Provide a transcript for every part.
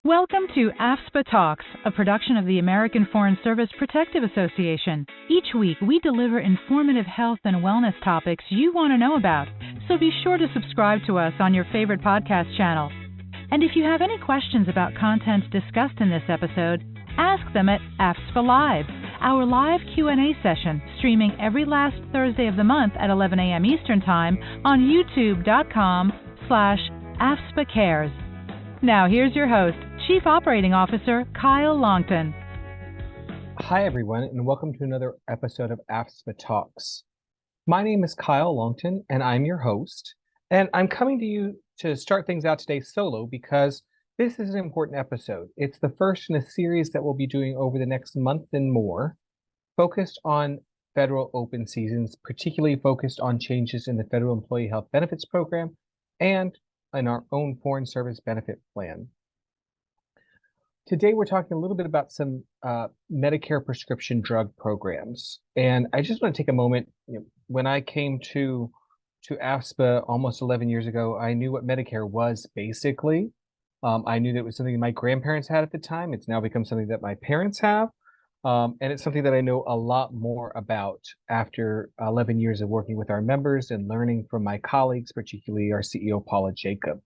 Welcome to AFSPA Talks, a production of the American Foreign Service Protective Association. Each week, we deliver informative health and wellness topics you want to know about, so be sure to subscribe to us on your favorite podcast channel. And if you have any questions about content discussed in this episode, ask them at AFSPA Live, our live Q&A session, streaming every last Thursday of the month at 11 a.m. Eastern Time on youtube.com/AFSPACares. Now here's your host, Chief Operating Officer Kyle Longton. Hi, everyone, and welcome to another episode of AFSPA Talks. My name is Kyle Longton, and I'm your host. And I'm coming to you to start things out today solo because this is an important episode. It's the first in a series that we'll be doing over the next month and more, focused on federal open seasons, particularly focused on changes in the Federal Employee Health Benefits Program and in our own Foreign Service Benefit Plan. Today, we're talking a little bit about some Medicare prescription drug programs. And I just want to take a moment. When I came to AFSPA almost 11 years ago, I knew what Medicare was basically. I knew that it was something my grandparents had at the time. It's now become something that my parents have. And it's something that I know a lot more about after 11 years of working with our members and learning from my colleagues, particularly our CEO, Paula Jacob.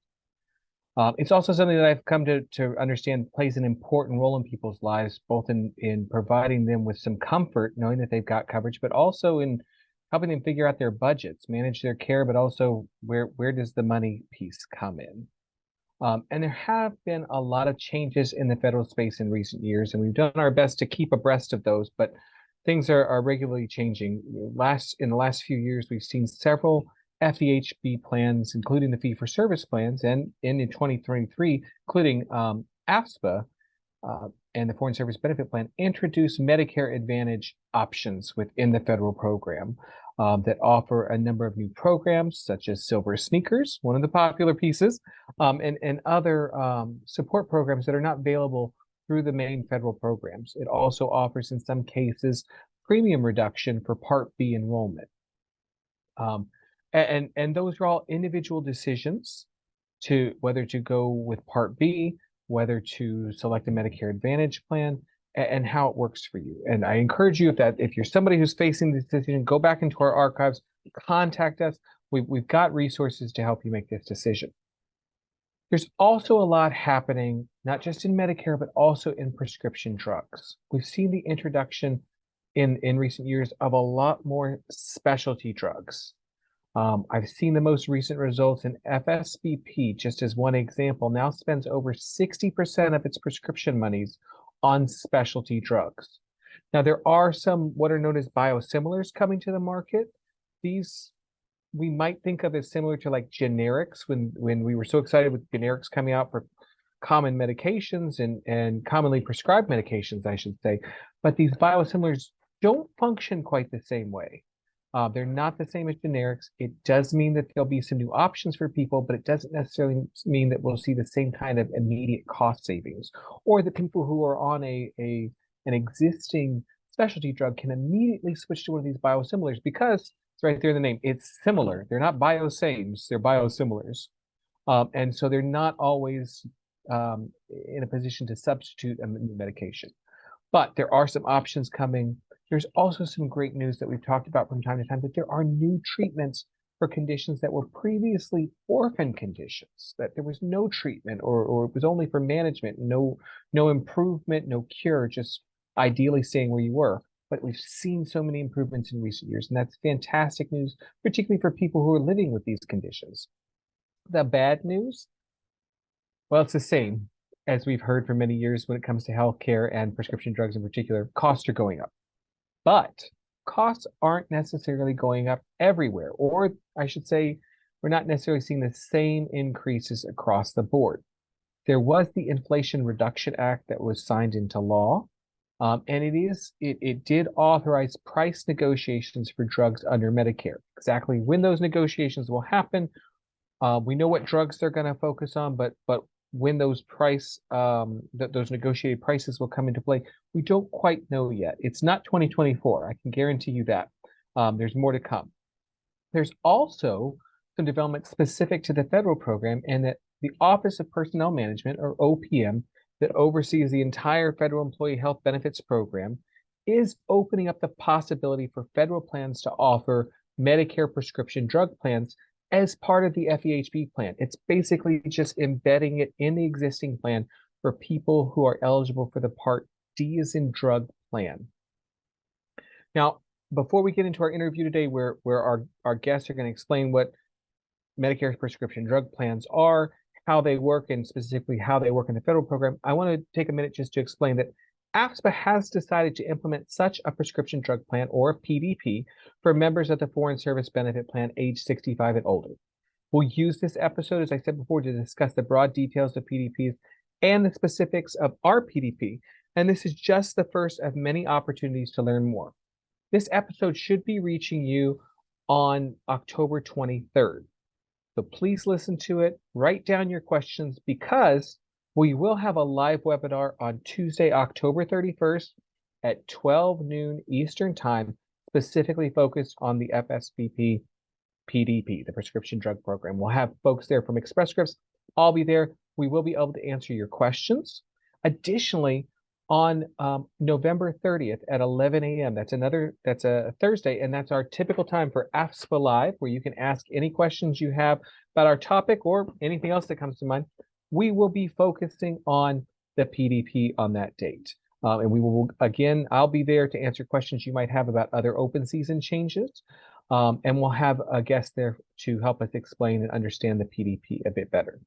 It's also something that I've come to understand plays an important role in people's lives, both in providing them with some comfort, knowing that they've got coverage, but also in helping them figure out their budgets, manage their care, but also where does the money piece come in? And there have been a lot of changes in the federal space in recent years, and we've done our best to keep abreast of those, but things are regularly changing. In the last few years, we've seen several FEHB plans, including the fee-for-service plans, and in 2023, including AFSPA and the Foreign Service Benefit Plan, introduce Medicare Advantage options within the federal program that offer a number of new programs, such as Silver Sneakers, one of the popular pieces, and other support programs that are not available through the main federal programs. It also offers, in some cases, premium reduction for Part B enrollment. And those are all individual decisions to whether to go with Part B, whether to select a Medicare Advantage plan, and how it works for you. And I encourage you, if you're somebody who's facing this decision, go back into our archives, contact us. We've got resources to help you make this decision. There's also a lot happening, not just in Medicare, but also in prescription drugs. We've seen the introduction in recent years of a lot more specialty drugs. I've seen the most recent results in FSBP, just as one example, now spends over 60% of its prescription monies on specialty drugs. Now, there are some what are known as biosimilars coming to the market. These we might think of as similar to like generics when we were so excited with generics coming out for common medications and commonly prescribed medications, I should say. But these biosimilars don't function quite the same way. They're not the same as generics. It does mean that there'll be some new options for people, but it doesn't necessarily mean that we'll see the same kind of immediate cost savings, or that people who are on an existing specialty drug can immediately switch to one of these biosimilars because it's right there in the name. It's similar. They're not biosames, they're biosimilars. And so they're not always in a position to substitute a new medication. But there are some options coming. There's also some great news that we've talked about from time to time, that there are new treatments for conditions that were previously orphan conditions, that there was no treatment or it was only for management, no improvement, no cure, just ideally staying where you were. But we've seen so many improvements in recent years, and that's fantastic news, particularly for people who are living with these conditions. The bad news? Well, it's the same as we've heard for many years when it comes to healthcare and prescription drugs in particular. Costs are going up. But costs aren't necessarily going up everywhere, or I should say, we're not necessarily seeing the same increases across the board. There was the Inflation Reduction Act that was signed into law, and it did authorize price negotiations for drugs under Medicare. Exactly when those negotiations will happen, we know what drugs they're going to focus on, but when those those negotiated prices will come into play, we don't quite know yet. It's not 2024. I can guarantee you that. There's more to come. There's also some development specific to the federal program, and that the Office of Personnel Management, or OPM, that oversees the entire federal employee health benefits program, is opening up the possibility for federal plans to offer Medicare prescription drug plans as part of the FEHB plan. It's basically just embedding it in the existing plan for people who are eligible for the Part D as in drug plan. Now, before we get into our interview today, where our guests are going to explain what Medicare prescription drug plans are, how they work, and specifically how they work in the federal program, I want to take a minute just to explain that AFSPA has decided to implement such a prescription drug plan, or a PDP, for members of the Foreign Service Benefit Plan age 65 and older. We'll use this episode, as I said before, to discuss the broad details of PDPs and the specifics of our PDP, and this is just the first of many opportunities to learn more. This episode should be reaching you on October 23rd. So please listen to it, write down your questions, because we will have a live webinar on Tuesday, October 31st at 12 noon Eastern Time, specifically focused on the FSBP PDP, the prescription drug program. We'll have folks there from Express Scripts. I'll be there. We will be able to answer your questions. Additionally, on November 30th at 11 a.m., that's a Thursday, and that's our typical time for AFSPA Live, where you can ask any questions you have about our topic or anything else that comes to mind. We will be focusing on the PDP on that date. And we will, again, I'll be there to answer questions you might have about other open season changes. And we'll have a guest there to help us explain and understand the PDP a bit better.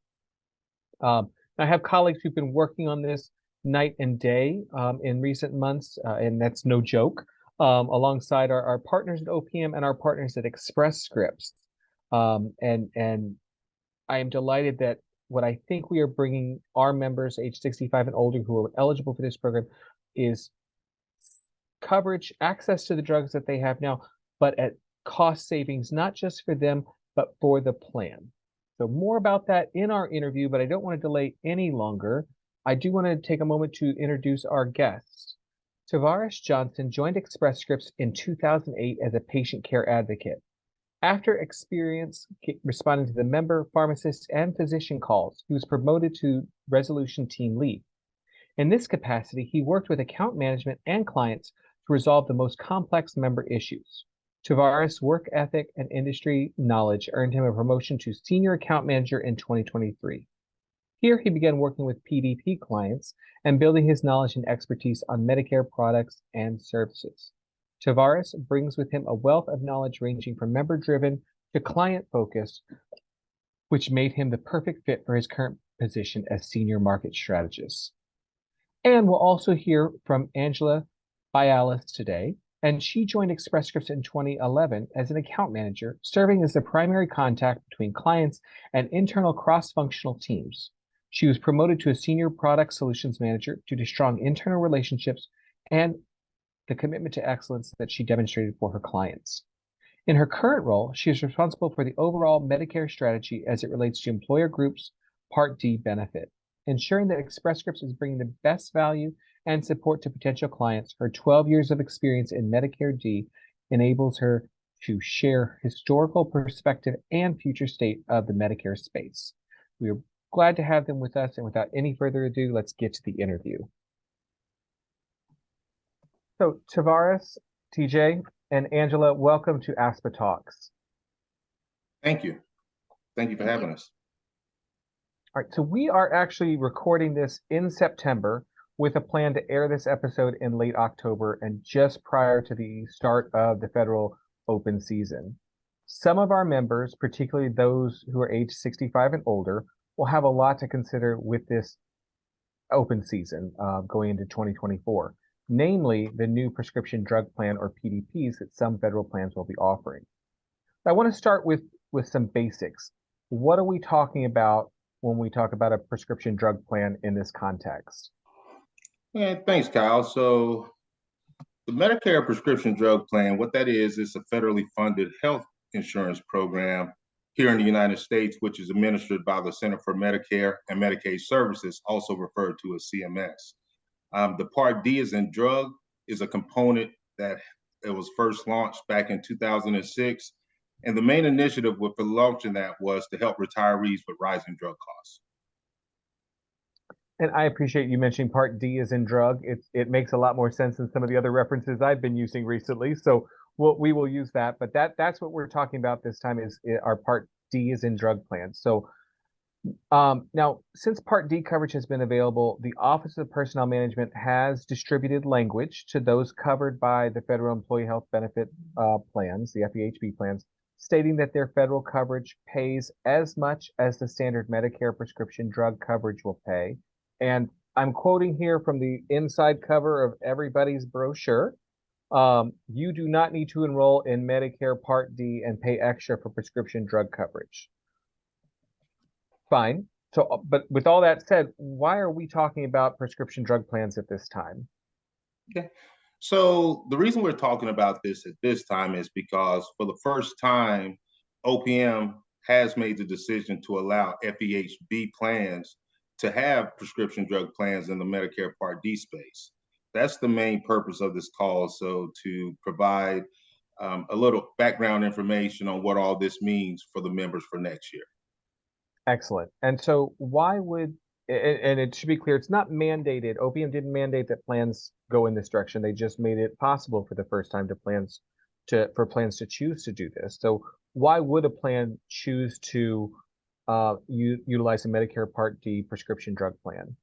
I have colleagues who've been working on this night and day in recent months, and that's no joke, alongside our partners at OPM and our partners at Express Scripts. And I am delighted that what I think we are bringing our members age 65 and older who are eligible for this program is coverage, access to the drugs that they have now, but at cost savings, not just for them, but for the plan. So more about that in our interview, but I don't want to delay any longer. I do want to take a moment to introduce our guest. Tavares Johnson joined Express Scripts in 2008 as a patient care advocate. After experience responding to the member, pharmacist, and physician calls, he was promoted to resolution team lead. In this capacity, he worked with account management and clients to resolve the most complex member issues. Tavares' work ethic and industry knowledge earned him a promotion to senior account manager in 2023. Here, he began working with PDP clients and building his knowledge and expertise on Medicare products and services. Tavares brings with him a wealth of knowledge ranging from member-driven to client-focused, which made him the perfect fit for his current position as senior market strategist. And we'll also hear from Angela Bialis today, and she joined Express Scripts in 2011 as an account manager, serving as the primary contact between clients and internal cross-functional teams. She was promoted to a senior product solutions manager due to strong internal relationships and the commitment to excellence that she demonstrated for her clients. In her current role, she is responsible for the overall Medicare strategy as it relates to employer groups' Part D benefit, ensuring that Express Scripts is bringing the best value and support to potential clients. Her 12 years of experience in Medicare D enables her to share historical perspective and future state of the Medicare space. We are glad to have them with us, and without any further ado, let's get to the interview. So Tavares, TJ, and Angela, welcome to AFSPA Talks. Thank you. Thank you for having us. All right, so we are actually recording this in September with a plan to air this episode in late October and just prior to the start of the federal open season. Some of our members, particularly those who are age 65 and older, will have a lot to consider with this open season going into 2024. Namely the new prescription drug plan, or PDPs, that some federal plans will be offering. I want to start with some basics. What are we talking about when we talk about a prescription drug plan in this context? Yeah, thanks, Kyle. So the Medicare Prescription Drug Plan, what that is a federally funded health insurance program here in the United States, which is administered by the Center for Medicare and Medicaid Services, also referred to as CMS. The Part D as in drug is a component that it was first launched back in 2006. And the main initiative for launching that was to help retirees with rising drug costs. And I appreciate you mentioning Part D is in drug. It makes a lot more sense than some of the other references I've been using recently. So we will use that. But that's what we're talking about this time is our Part D is in drug plans. So now, since Part D coverage has been available, the Office of Personnel Management has distributed language to those covered by the Federal Employee Health Benefit plans, the FEHB plans, stating that their federal coverage pays as much as the standard Medicare prescription drug coverage will pay. And I'm quoting here from the inside cover of everybody's brochure. You do not need to enroll in Medicare Part D and pay extra for prescription drug coverage. Fine. So, but with all that said, why are we talking about prescription drug plans at this time? Okay. So the reason we're talking about this at this time is because for the first time, OPM has made the decision to allow FEHB plans to have prescription drug plans in the Medicare Part D space. That's the main purpose of this call. So to provide a little background information on what all this means for the members for next year. Excellent. And so why would, and it should be clear, it's not mandated. OPM didn't mandate that plans go in this direction. They just made it possible for the first time for plans to choose to do this. So why would a plan choose to utilize a Medicare Part D prescription drug plan?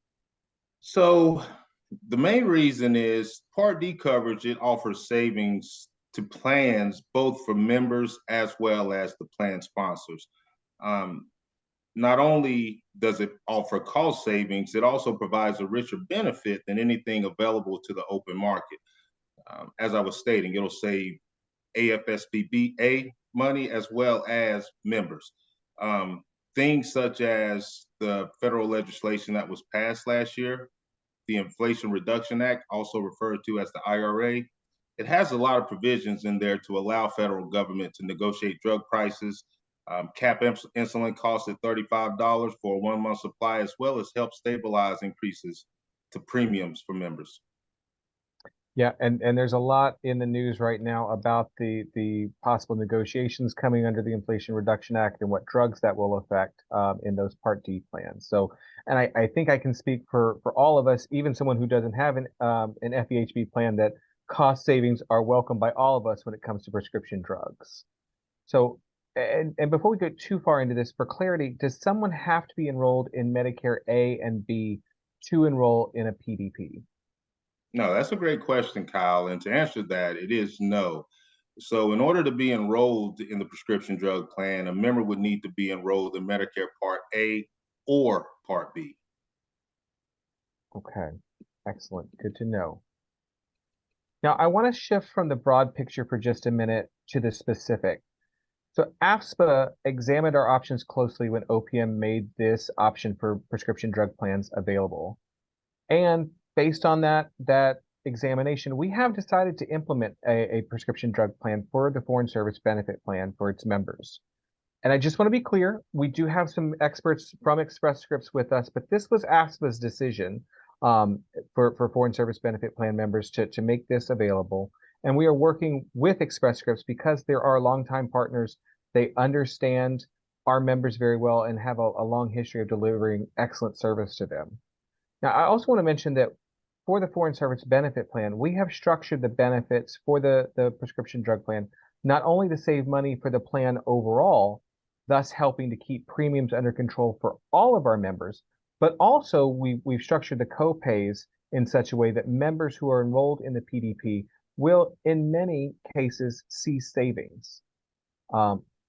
So the main reason is Part D coverage, it offers savings to plans, both for members as well as the plan sponsors. Not only does it offer cost savings, it also provides a richer benefit than anything available to the open market. As I was stating, it'll save AFSBP money as well as members. Things such as the federal legislation that was passed last year, the Inflation Reduction Act, also referred to as the IRA, it has a lot of provisions in there to allow federal government to negotiate drug prices, cap insulin costs at $35 for a 1 month supply, as well as help stabilize increases to premiums for members. Yeah, and there's a lot in the news right now about the possible negotiations coming under the Inflation Reduction Act and what drugs that will affect in those Part D plans. So, and I think I can speak for all of us, even someone who doesn't have an FEHB plan, that cost savings are welcome by all of us when it comes to prescription drugs. So, and before we go too far into this, for clarity, does someone have to be enrolled in Medicare A and B to enroll in a PDP? No, that's a great question, Kyle. And to answer that, it is no. So, in order to be enrolled in the prescription drug plan, a member would need to be enrolled in Medicare Part A or Part B. Okay, excellent. Good to know. Now, I want to shift from the broad picture for just a minute to the specific. So AFSPA examined our options closely when OPM made this option for prescription drug plans available. And based on that examination, we have decided to implement a prescription drug plan for the Foreign Service Benefit Plan for its members. And I just want to be clear, we do have some experts from Express Scripts with us, but this was AFSPA's decision for Foreign Service Benefit Plan members to make this available. And we are working with Express Scripts because they're our longtime partners. They understand our members very well and have a long history of delivering excellent service to them. Now, I also want to mention that for the Foreign Service Benefit Plan, we have structured the benefits for the prescription drug plan, not only to save money for the plan overall, thus helping to keep premiums under control for all of our members, but also we've structured the co-pays in such a way that members who are enrolled in the PDP will, in many cases, see savings.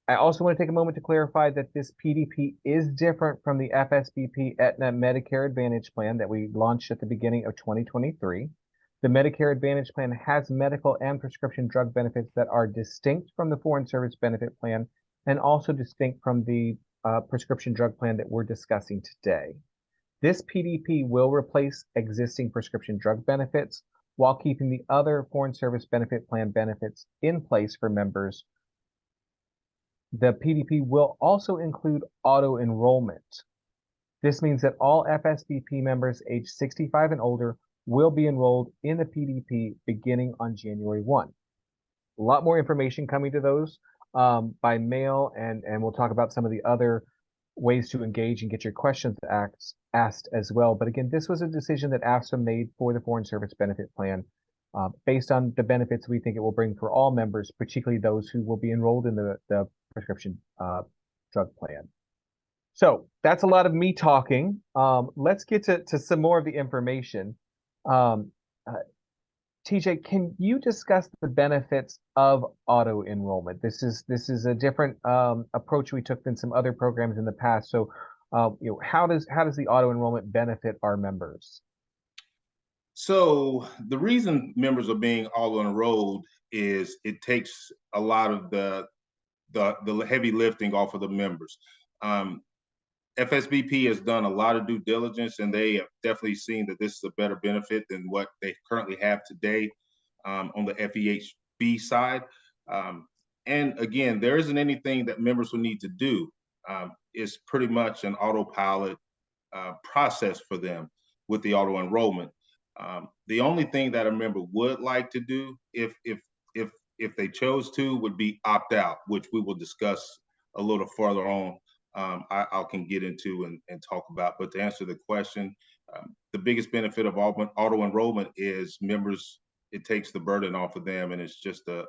I also want to take a moment to clarify that this PDP is different from the FSBP Aetna Medicare Advantage plan that we launched at the beginning of 2023. The Medicare Advantage plan has medical and prescription drug benefits that are distinct from the Foreign Service Benefit Plan and also distinct from the prescription drug plan that we're discussing today. This PDP will replace existing prescription drug benefits while keeping the other Foreign Service Benefit Plan benefits in place for members. The PDP will also include auto enrollment. This means that all FSBP members age 65 and older will be enrolled in the PDP beginning on January 1. A lot more information coming to those by mail, and we'll talk about some of the other ways to engage and get your questions asked as well. But again, this was a decision that AFSPA made for the Foreign Service Benefit Plan based on the benefits we think it will bring for all members, particularly those who will be enrolled in the prescription drug plan. So that's a lot of me talking. Let's get to some more of the information. TJ, can you discuss the benefits of auto enrollment? This is a different approach we took than some other programs in the past. So, how does the auto enrollment benefit our members? So the reason members are being auto enrolled is it takes a lot of the heavy lifting off of the members. FSBP has done a lot of due diligence, and they have definitely seen that this is a better benefit than what they currently have today on the FEHB side. And again, there isn't anything that members will need to do. It's pretty much an autopilot process for them with the auto enrollment. The only thing that a member would like to do, if they chose to, would be opt out, which we will discuss a little further on. I can get into and talk about. But to answer the question, the biggest benefit of auto enrollment is members. It takes the burden off of them, and it's just a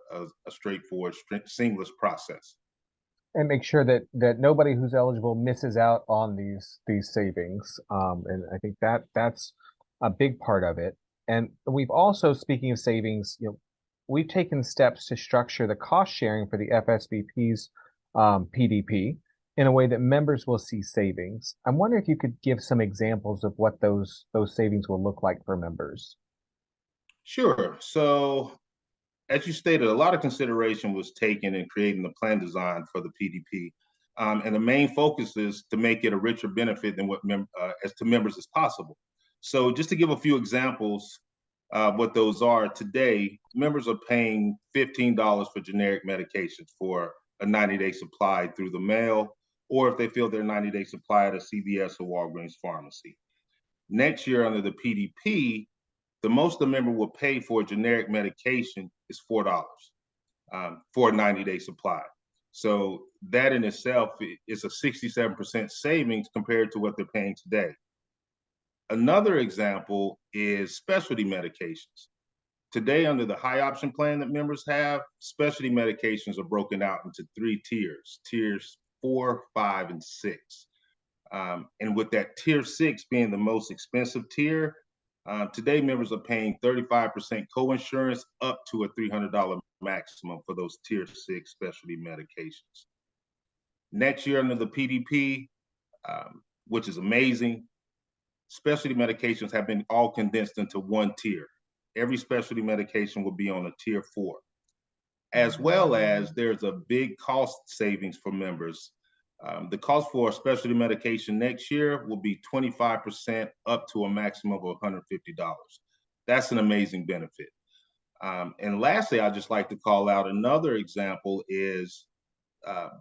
straightforward, seamless process. And make sure that nobody who's eligible misses out on these savings. And I think that's a big part of it. And we've also, speaking of savings, we've taken steps to structure the cost sharing for the FSBP's PDP in a way that members will see savings. I'm wondering if you could give some examples of what those savings will look like for members. Sure. So, as you stated, a lot of consideration was taken in creating the plan design for the PDP. And the main focus is to make it a richer benefit than as to members as possible. So just to give a few examples of what those are, today, members are paying $15 for generic medications for a 90-day supply through the mail, or if they fill their 90-day supply at a CVS or Walgreens pharmacy. Next year, under the PDP, the most the member will pay for a generic medication is $4 for a 90-day supply. So that in itself is a 67% savings compared to what they're paying today. Another example is specialty medications. Today, under the high option plan that members have, specialty medications are broken out into 3 tiers, tiers 4, 5, and 6. And with that tier 6 being the most expensive tier, today members are paying 35% co-insurance up to a $300 maximum for those tier 6 specialty medications. Next year under the PDP, which is amazing, specialty medications have been all condensed into 1 tier. Every specialty medication will be on a tier 4. As well as there's a big cost savings for members. The cost for a specialty medication next year will be 25% up to a maximum of $150. That's an amazing benefit. And lastly, I'd just like to call out another example is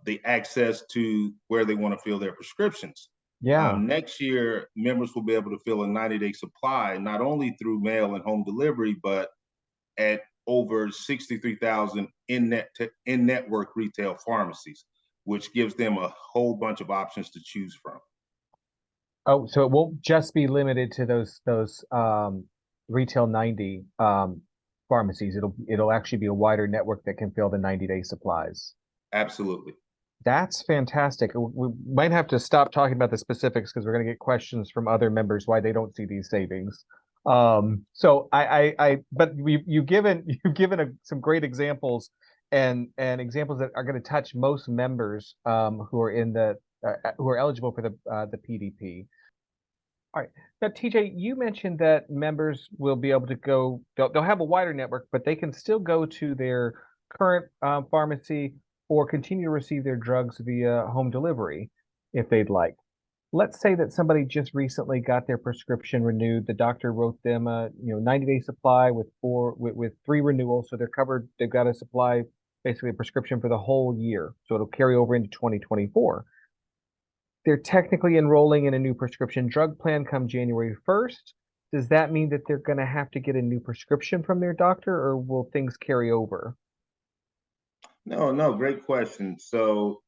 the access to where they want to fill their prescriptions. Yeah. Next year, members will be able to fill a 90-day supply, not only through mail and home delivery, but at over 63,000 in-network retail pharmacies, which gives them a whole bunch of options to choose from. Oh, so it won't just be limited to those retail 90 pharmacies. It'll actually be a wider network that can fill the 90-day supplies. Absolutely. That's fantastic. We might have to stop talking about the specifics because we're going to get questions from other members why they don't see these savings. So but you've given some great examples and examples that are going to touch most members who are in who are eligible for the PDP. All right. Now, TJ, you mentioned that members will be able to go. They'll have a wider network, but they can still go to their current pharmacy or continue to receive their drugs via home delivery if they'd like. Let's say that somebody just recently got their prescription renewed. The doctor wrote them a 90-day supply with 3 renewals, so they're covered. They've got a supply, basically a prescription for the whole year, so it'll carry over into 2024. They're technically enrolling in a new prescription drug plan come January 1st. Does that mean that they're going to have to get a new prescription from their doctor, or will things carry over? No, great question. So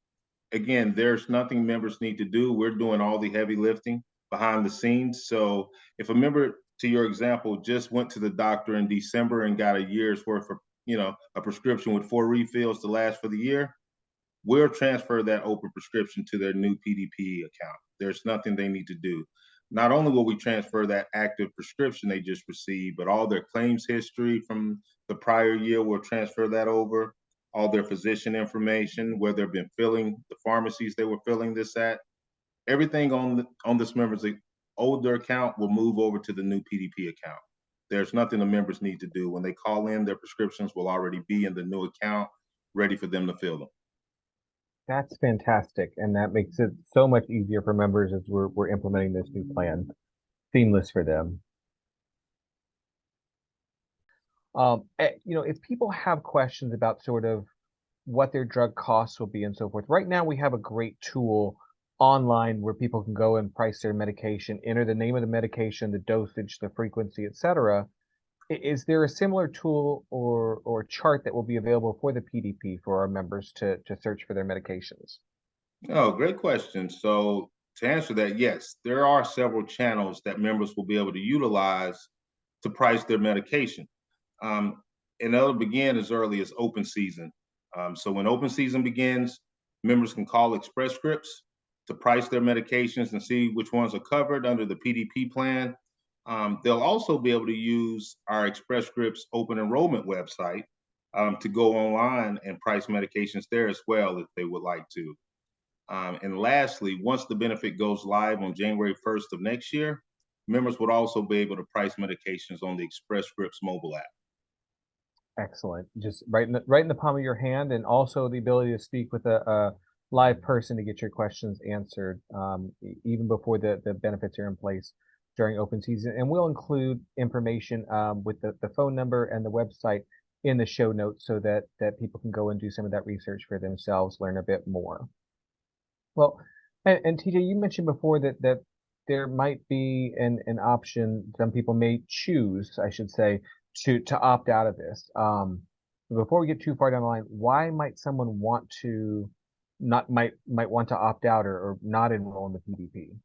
again, there's nothing members need to do. We're doing all the heavy lifting behind the scenes. So if a member, to your example, just went to the doctor in December and got a year's worth of, a prescription with 4 refills to last for the year, we'll transfer that open prescription to their new PDP account. There's nothing they need to do. Not only will we transfer that active prescription they just received, but all their claims history from the prior year, we'll transfer that over, all their physician information, where they've been filling, the pharmacies they were filling this at. Everything on this member's older account will move over to the new PDP account. There's nothing the members need to do. When they call in, their prescriptions will already be in the new account, ready for them to fill them. That's fantastic, and that makes it so much easier for members as we're implementing this new plan, seamless for them. If people have questions about sort of what their drug costs will be and so forth, right now we have a great tool online where people can go and price their medication, enter the name of the medication, the dosage, the frequency, etc. Is there a similar tool or chart that will be available for the PDP for our members to search for their medications? Oh, great question. So to answer that, yes, there are several channels that members will be able to utilize to price their medication. Um, and that'll begin as early as open season. So when open season begins, members can call Express Scripts to price their medications and see which ones are covered under the PDP plan. They'll also be able to use our Express Scripts open enrollment website to go online and price medications there as well if they would like to. And lastly, once the benefit goes live on January 1st of next year, members would also be able to price medications on the Express Scripts mobile app. Excellent. Just right in the palm of your hand, and also the ability to speak with a live person to get your questions answered, even before the benefits are in place during open season. And we'll include information with the phone number and the website in the show notes so that people can go and do some of that research for themselves, learn a bit more. Well, and TJ, you mentioned before that there might be an option some people may choose, I should say, to opt out of this. Before we get too far down the line, why might someone want to might want to opt out or not enroll in the PDP?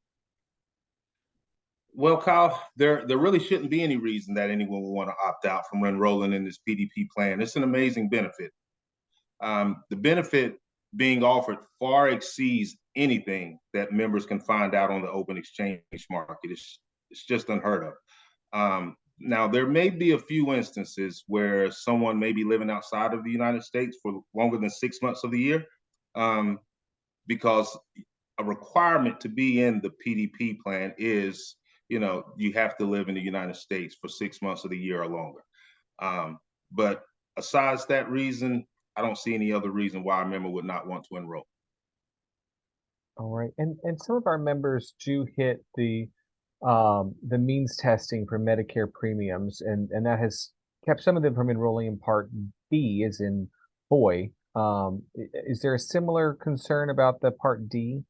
Well, Kyle, there really shouldn't be any reason that anyone would want to opt out from enrolling in this PDP plan. It's an amazing benefit. The benefit being offered far exceeds anything that members can find out on the open exchange market. It's just unheard of. Now, there may be a few instances where someone may be living outside of the United States for longer than 6 months of the year, because a requirement to be in the PDP plan is, you have to live in the United States for 6 months of the year or longer. But besides that reason, I don't see any other reason why a member would not want to enroll. All right, and some of our members do hit the means testing for Medicare premiums, and that has kept some of them from enrolling in Part B, as in boy. Is there a similar concern about the Part D?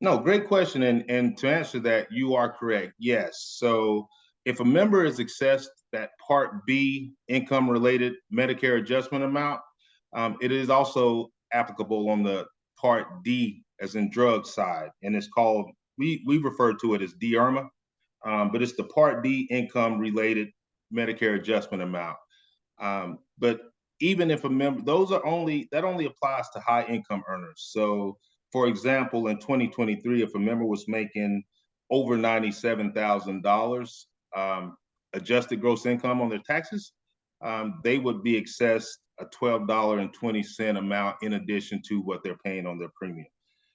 No, great question. And to answer that, you are correct. Yes. So if a member is assessed that Part B income related Medicare adjustment amount, it is also applicable on the Part D, as in drug side. And it's called, we refer to it as DIRMA, but it's the Part D income related Medicare adjustment amount. But even if a member, that only applies to high income earners. So for example, in 2023, if a member was making over $97,000 adjusted gross income on their taxes, they would be assessed a $12.20 amount in addition to what they're paying on their premium.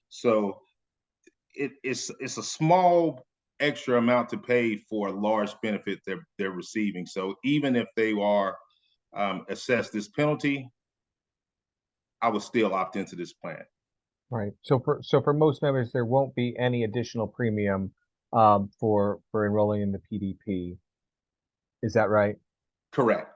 So it's a small extra amount to pay for a large benefit they're receiving. So even if they are assessed this penalty, I would still opt into this plan. Right. So for most members, there won't be any additional premium for enrolling in the PDP. Is that right? Correct.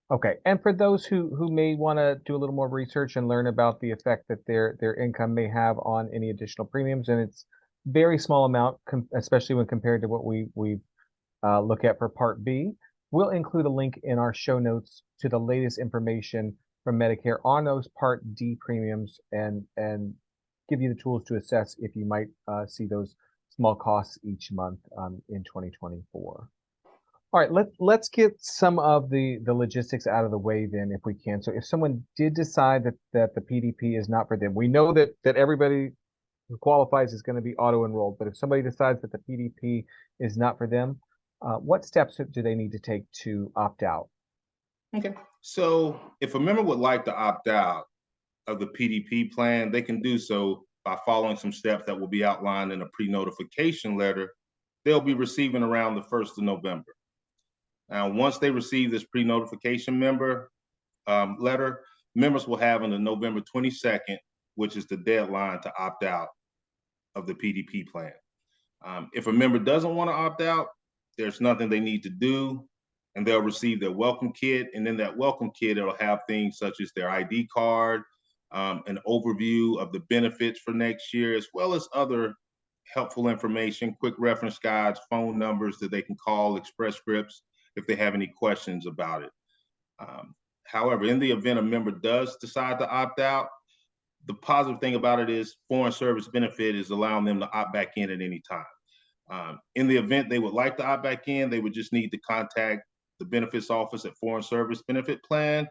Okay. And for those who may want to do a little more research and learn about the effect that their income may have on any additional premiums, and it's very small amount, especially when compared to what we look at for Part B, we'll include a link in our show notes to the latest information from Medicare on those Part D premiums and give you the tools to assess if you might see those small costs each month in 2024. All right, let's get some of the logistics out of the way then, if we can. So if someone did decide that the PDP is not for them, we know that everybody who qualifies is going to be auto-enrolled, but if somebody decides that the PDP is not for them, what steps do they need to take to opt out? Okay. So if a member would like to opt out of the PDP plan, they can do so by following some steps that will be outlined in a pre-notification letter they'll be receiving around the 1st of November. Now, once they receive this pre-notification letter, members will have until November 22nd, which is the deadline to opt out of the PDP plan. If a member doesn't want to opt out, there's nothing they need to do, and they'll receive their welcome kit. And in that welcome kit, it'll have things such as their ID card, an overview of the benefits for next year, as well as other helpful information, quick reference guides, phone numbers that they can call, Express Scripts, if they have any questions about it. However, in the event a member does decide to opt out, the positive thing about it is foreign service benefit is allowing them to opt back in at any time. In the event they would like to opt back in, they would just need to contact the benefits office at Foreign Service Benefit Plan.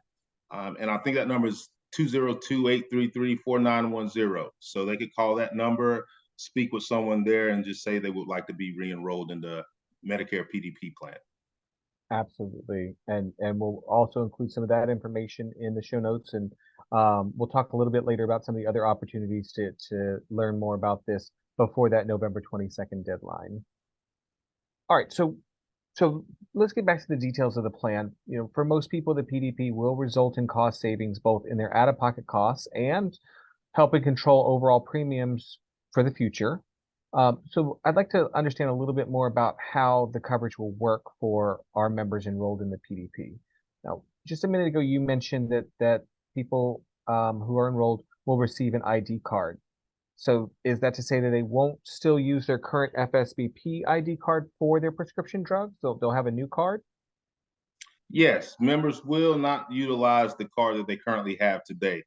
And I think that number is 202-833-4910. So they could call that number, speak with someone there, and just say they would like to be re-enrolled in the Medicare PDP plan. Absolutely. And we'll also include some of that information in the show notes. And we'll talk a little bit later about some of the other opportunities to learn more about this before that November 22nd deadline. All right. So let's get back to the details of the plan. You know, for most people, the PDP will result in cost savings, both in their out-of-pocket costs and helping control overall premiums for the future. So I'd like to understand a little bit more about how the coverage will work for our members enrolled in the PDP. Now, just a minute ago, you mentioned that people who are enrolled will receive an ID card. So is that to say that they won't still use their current FSBP ID card for their prescription drugs? They'll have a new card? Yes, members will not utilize the card that they currently have today.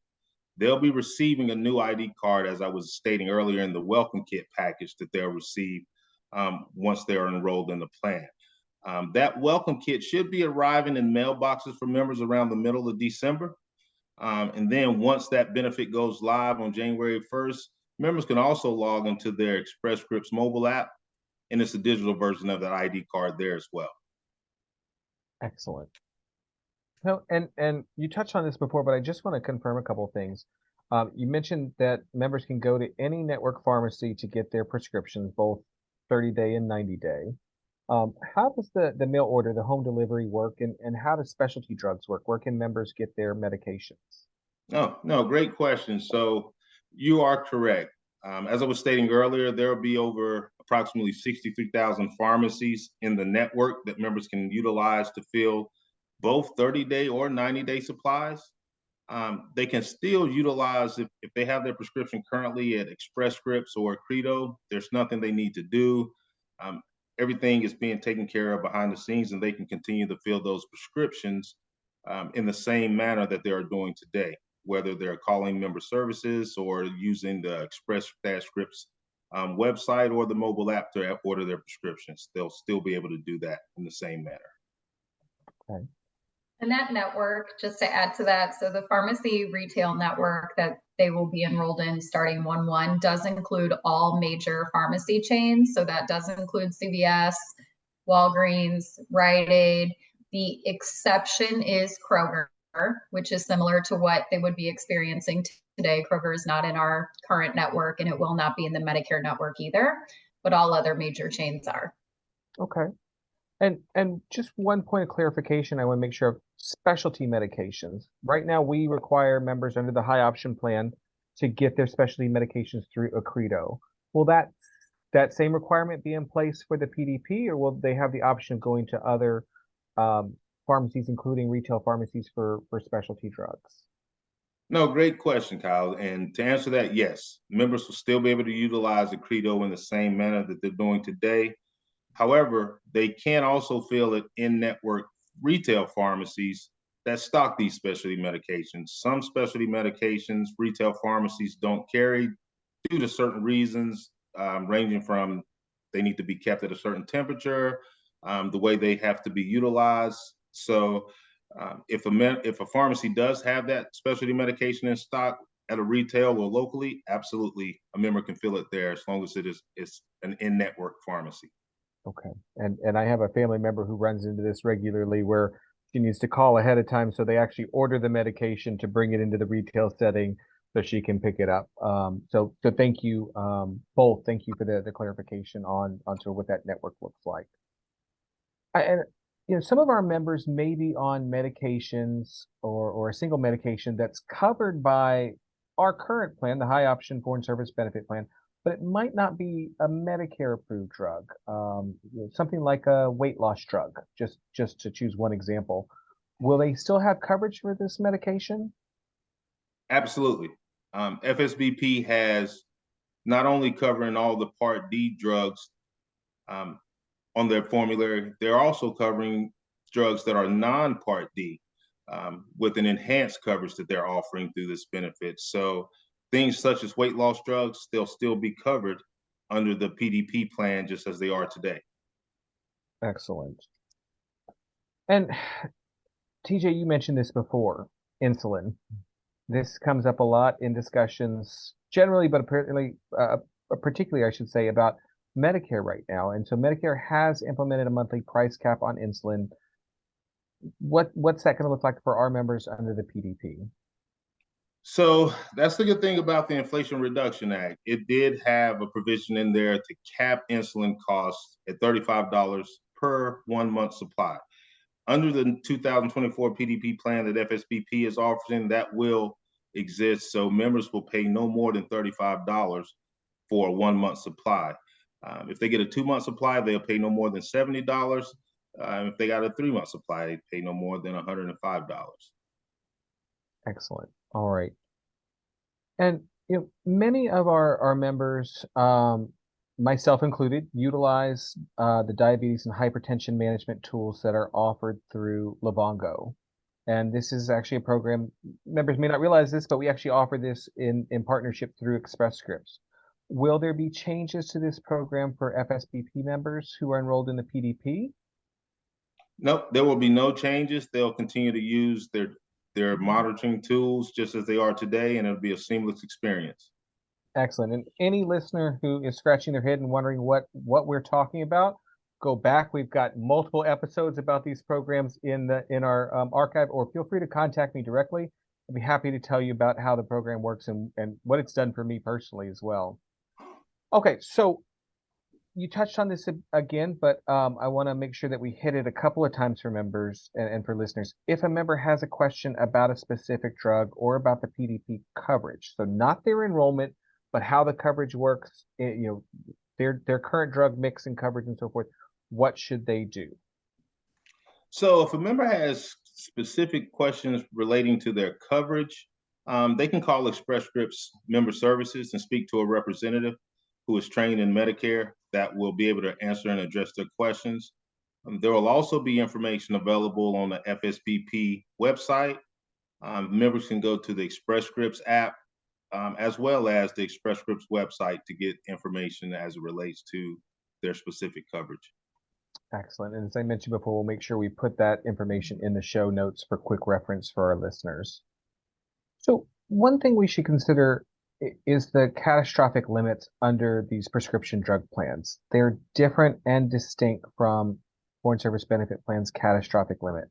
They'll be receiving a new ID card, as I was stating earlier, in the welcome kit package that they'll receive once they're enrolled in the plan. That welcome kit should be arriving in mailboxes for members around the middle of December. And then once that benefit goes live on January 1st, members can also log into their Express Scripts mobile app, and it's a digital version of that ID card there as well. Excellent. No, and you touched on this before, but I just want to confirm a couple of things. You mentioned that members can go to any network pharmacy to get their prescriptions, both 30-day and 90-day. How does the mail order, the home delivery work, and how does specialty drugs work? Where can members get their medications? No, great question. So you are correct. As I was stating earlier, there will be over approximately 63,000 pharmacies in the network that members can utilize to fill both 30-day or 90-day supplies. They can still utilize, if they have their prescription currently at Express Scripts or Credo, there's nothing they need to do. Everything is being taken care of behind the scenes, and they can continue to fill those prescriptions in the same manner that they are doing today, whether they're calling member services or using the Express Scripts website or the mobile app to order their prescriptions. They'll still be able to do that in the same manner. Okay. And that network, just to add to that, so the pharmacy retail network that they will be enrolled in starting 1/1 does include all major pharmacy chains. So that does include CVS, Walgreens, Rite Aid. The exception is Kroger, which is similar to what they would be experiencing today. Kroger is not in our current network, and it will not be in the Medicare network either, but all other major chains are. Okay. And just one point of clarification, I want to make sure of specialty medications. Right now, we require members under the high option plan to get their specialty medications through Accredo. Will that same requirement be in place for the PDP, or will they have the option of going to other pharmacies, including retail pharmacies for specialty drugs? No, great question, Kyle. And to answer that, yes, members will still be able to utilize Accredo in the same manner that they're doing today. However, they can also fill it in-network retail pharmacies that stock these specialty medications. Some specialty medications retail pharmacies don't carry due to certain reasons, ranging from they need to be kept at a certain temperature, the way they have to be utilized. So if a pharmacy does have that specialty medication in stock at a retail or locally, absolutely a member can fill it there as long as it's an in-network pharmacy. Okay. And I have a family member who runs into this regularly where she needs to call ahead of time, so they actually order the medication to bring it into the retail setting so she can pick it up. So thank you both. Thank you for the clarification on sort of what that network looks like. And some of our members may be on medications or a single medication that's covered by our current plan, the high option foreign service benefit plan, but it might not be a Medicare approved drug. Something like a weight loss drug, just to choose one example. Will they still have coverage for this medication? Absolutely. FSBP has not only covering all the Part D drugs on their formulary, they're also covering drugs that are non-Part D with an enhanced coverage that they're offering through this benefit. So things such as weight loss drugs, they'll still be covered under the PDP plan just as they are today. Excellent. And TJ, you mentioned this before, insulin. This comes up a lot in discussions generally, but particularly, I should say, about Medicare right now. And so Medicare has implemented a monthly price cap on insulin. What's that going to look like for our members under the PDP? So that's the good thing about the Inflation Reduction Act. It did have a provision in there to cap insulin costs at $35 per 1 month supply. Under the 2024 PDP plan that FSBP is offering, that will exist. So members will pay no more than $35 for a 1 month supply. If they get a 2 month supply, they'll pay no more than $70. If they got a 3 month supply, they pay no more than $105. Excellent. All right. And many of our members, myself included, utilize the diabetes and hypertension management tools that are offered through Livongo. And this is actually a program, members may not realize this, but we actually offer this in partnership through Express Scripts. Will there be changes to this program for FSBP members who are enrolled in the PDP? Nope, there will be no changes. They'll continue to use their monitoring tools just as they are today, and it'll be a seamless experience. Excellent. And any listener who is scratching their head and wondering what we're talking about, go back. We've got multiple episodes about these programs in our archive, or feel free to contact me directly. I'd be happy to tell you about how the program works and what it's done for me personally as well. Okay, so you touched on this again, but I want to make sure that we hit it a couple of times for members and for listeners. If a member has a question about a specific drug or about the PDP coverage, so not their enrollment, but how the coverage works, their current drug mix and coverage and so forth, what should they do? So if a member has specific questions relating to their coverage, they can call Express Scripts Member Services and speak to a representative who is trained in Medicare that will be able to answer and address their questions. There will also be information available on the FSBP website. Members can go to the Express Scripts app as well as the Express Scripts website to get information as it relates to their specific coverage. Excellent. And as I mentioned before, we'll make sure we put that information in the show notes for quick reference for our listeners. So one thing we should consider is the catastrophic limits under these prescription drug plans. They're different and distinct from foreign service benefit plans' catastrophic limit.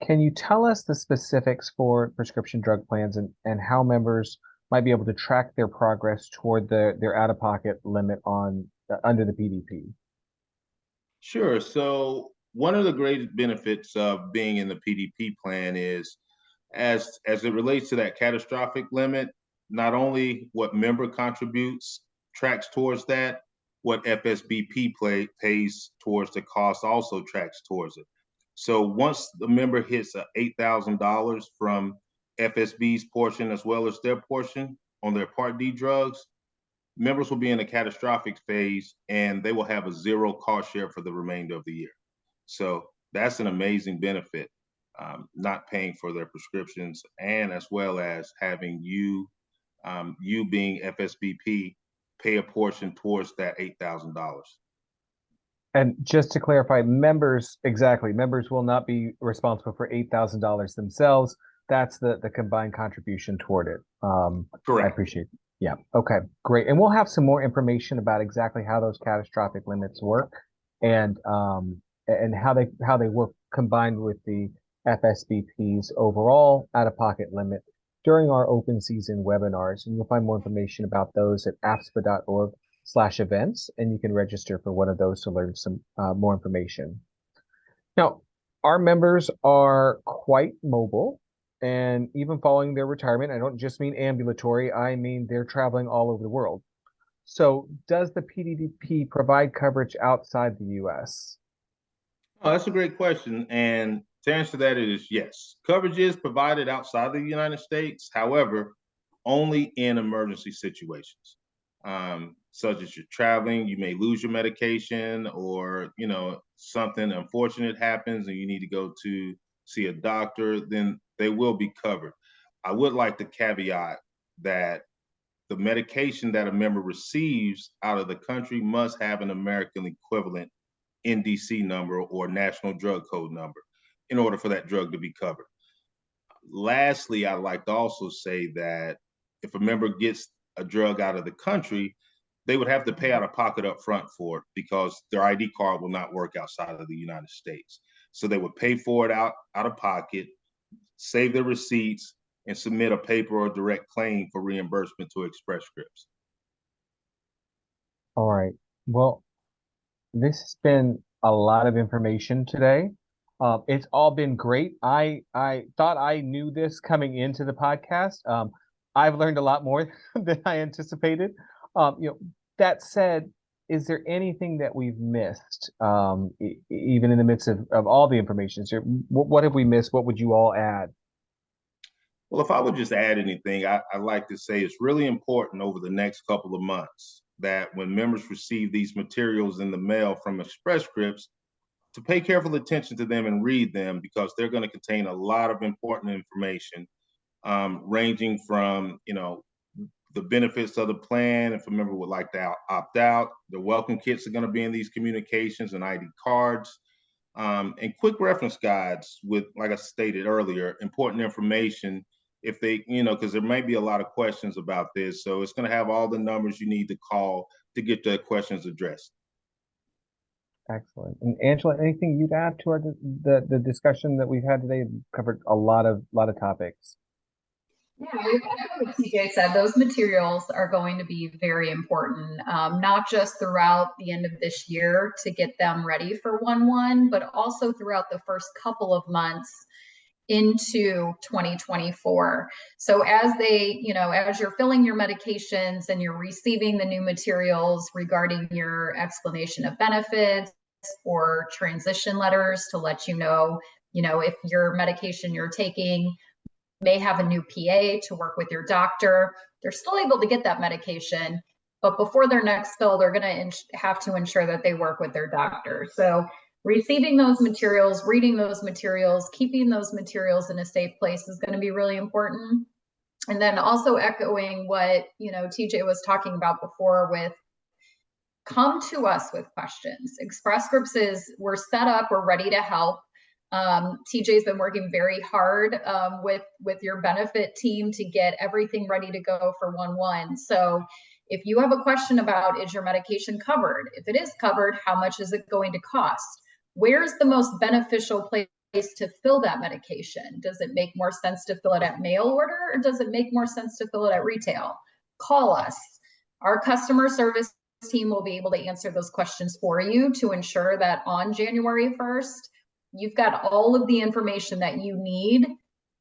Can you tell us the specifics for prescription drug plans and how members might be able to track their progress toward their out-of-pocket limit under the PDP? Sure. So one of the great benefits of being in the PDP plan is as it relates to that catastrophic limit, not only what member contributes tracks towards that, what FSBP pays towards the cost also tracks towards it. So once the member hits $8,000 from FSB's portion as well as their portion on their Part D drugs, members will be in a catastrophic phase and they will have a zero cost share for the remainder of the year. So that's an amazing benefit, not paying for their prescriptions and as well as having you being FSBP pay a portion towards that $8,000. And just to clarify, members will not be responsible for $8,000 themselves. That's the combined contribution toward it. Correct. I appreciate it. Yeah. Okay, great. And we'll have some more information about exactly how those catastrophic limits work and how they work combined with the FSBP's overall out-of-pocket limit during our open season webinars. And you'll find more information about those at afspa.org/events, and you can register for one of those to learn some more information. Now, our members are quite mobile, and even following their retirement, I don't just mean ambulatory, I mean they're traveling all over the world. So does the PDP provide coverage outside the U.S.? Oh, that's a great question. And to answer that, it is yes. Coverage is provided outside the United States, however, only in emergency situations. Such as you're traveling, you may lose your medication, or something unfortunate happens and you need to go to see a doctor, then they will be covered. I would like to caveat that the medication that a member receives out of the country must have an American equivalent NDC number or national drug code number in order for that drug to be covered. Lastly, I'd like to also say that if a member gets a drug out of the country, they would have to pay out of pocket up front for it because their ID card will not work outside of the United States. So they would pay for it out of pocket, save their receipts, and submit a paper or direct claim for reimbursement to Express Scripts. All right. Well, this has been a lot of information today. It's all been great. I thought I knew this coming into the podcast. I've learned a lot more than I anticipated. That said, is there anything that we've missed, even in the midst of all the information? What have we missed? What would you all add? Well, if I would just add anything, I'd like to say it's really important over the next couple of months that when members receive these materials in the mail from Express Scripts, to pay careful attention to them and read them, because they're going to contain a lot of important information, ranging from, the benefits of the plan. If a member would like to opt out, the welcome kits are going to be in these communications and ID cards, and quick reference guides with, like I stated earlier, important information if they, because there may be a lot of questions about this. So it's going to have all the numbers you need to call to get the questions addressed. Excellent. And Angela, anything you'd add to the discussion that we've had today? We've covered a lot of topics. Yeah, like TJ said, those materials are going to be very important, not just throughout the end of this year to get them ready for 1/1, but also throughout the first couple of months into 2024. So as as you're filling your medications and you're receiving the new materials regarding your explanation of benefits or transition letters to let you know, if your medication you're taking may have a new PA to work with your doctor, they're still able to get that medication, but before their next fill, they're going to have to ensure that they work with their doctor. So receiving those materials, reading those materials, keeping those materials in a safe place is going to be really important. And then also echoing what, TJ was talking about before with come to us with questions. Express Scripts we're set up, we're ready to help. TJ's been working very hard with your benefit team to get everything ready to go for 1/1. So if you have a question about, is your medication covered? If it is covered, how much is it going to cost? Where's the most beneficial place to fill that medication? Does it make more sense to fill it at mail order, or does it make more sense to fill it at retail? Call us. Our customer service team will be able to answer those questions for you to ensure that on January 1st, you've got all of the information that you need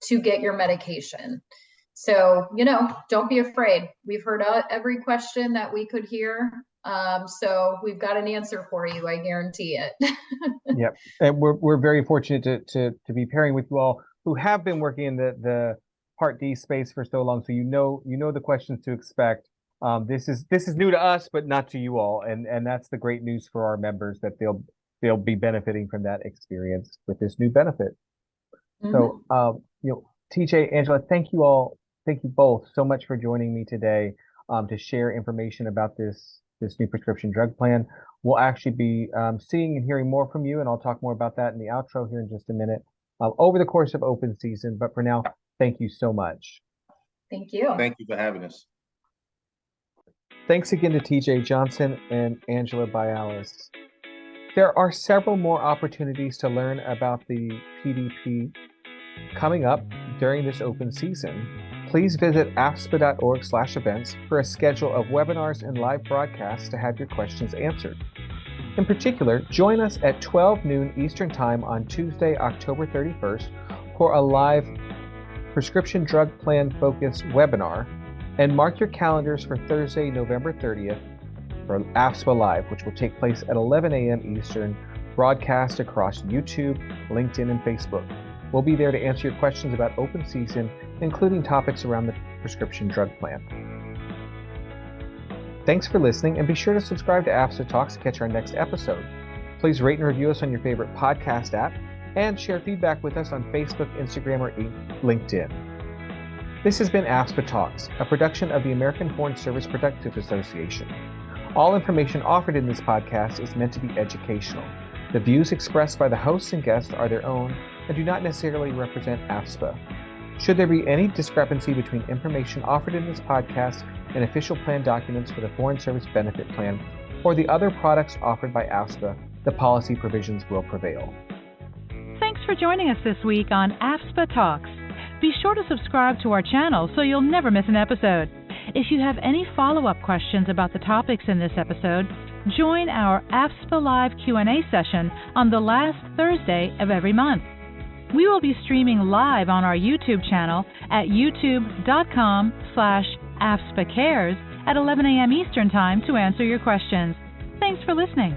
to get your medication. So, don't be afraid. We've heard every question that we could hear. So we've got an answer for you. I guarantee it. Yep. And we're very fortunate to be pairing with you all who have been working in the Part D space for so long. So you know the questions to expect. This is new to us, but not to you all. And that's the great news for our members, that they'll be benefiting from that experience with this new benefit. Mm-hmm. So, TJ, Angela, thank you both so much for joining me today. to share information about this new prescription drug plan. We'll actually be seeing and hearing more from you, and I'll talk more about that in the outro here in just a minute over the course of open season. But for now, thank you so much. Thank you. Thank you for having us. Thanks again to TJ Johnson and Angela Bialis. There are several more opportunities to learn about the PDP coming up during this open season. Please visit afspa.org/events for a schedule of webinars and live broadcasts to have your questions answered. In particular, join us at 12 noon Eastern Time on Tuesday, October 31st for a live prescription drug plan focused webinar, and mark your calendars for Thursday, November 30th for AFSPA Live, which will take place at 11 a.m. Eastern, broadcast across YouTube, LinkedIn, and Facebook. We'll be there to answer your questions about open season, including topics around the prescription drug plan. Thanks for listening, and be sure to subscribe to AFSPA Talks to catch our next episode. Please rate and review us on your favorite podcast app, and share feedback with us on Facebook, Instagram, or LinkedIn. This has been AFSPA Talks, a production of the American Foreign Service Protective Association. All information offered in this podcast is meant to be educational. The views expressed by the hosts and guests are their own and do not necessarily represent AFSPA. Should there be any discrepancy between information offered in this podcast and official plan documents for the Foreign Service Benefit Plan or the other products offered by AFSPA, the policy provisions will prevail. Thanks for joining us this week on AFSPA Talks. Be sure to subscribe to our channel so you'll never miss an episode. If you have any follow-up questions about the topics in this episode, join our AFSPA Live Q&A session on the last Thursday of every month. We will be streaming live on our YouTube channel at youtube.com/AFSPACares at 11 a.m. Eastern Time to answer your questions. Thanks for listening.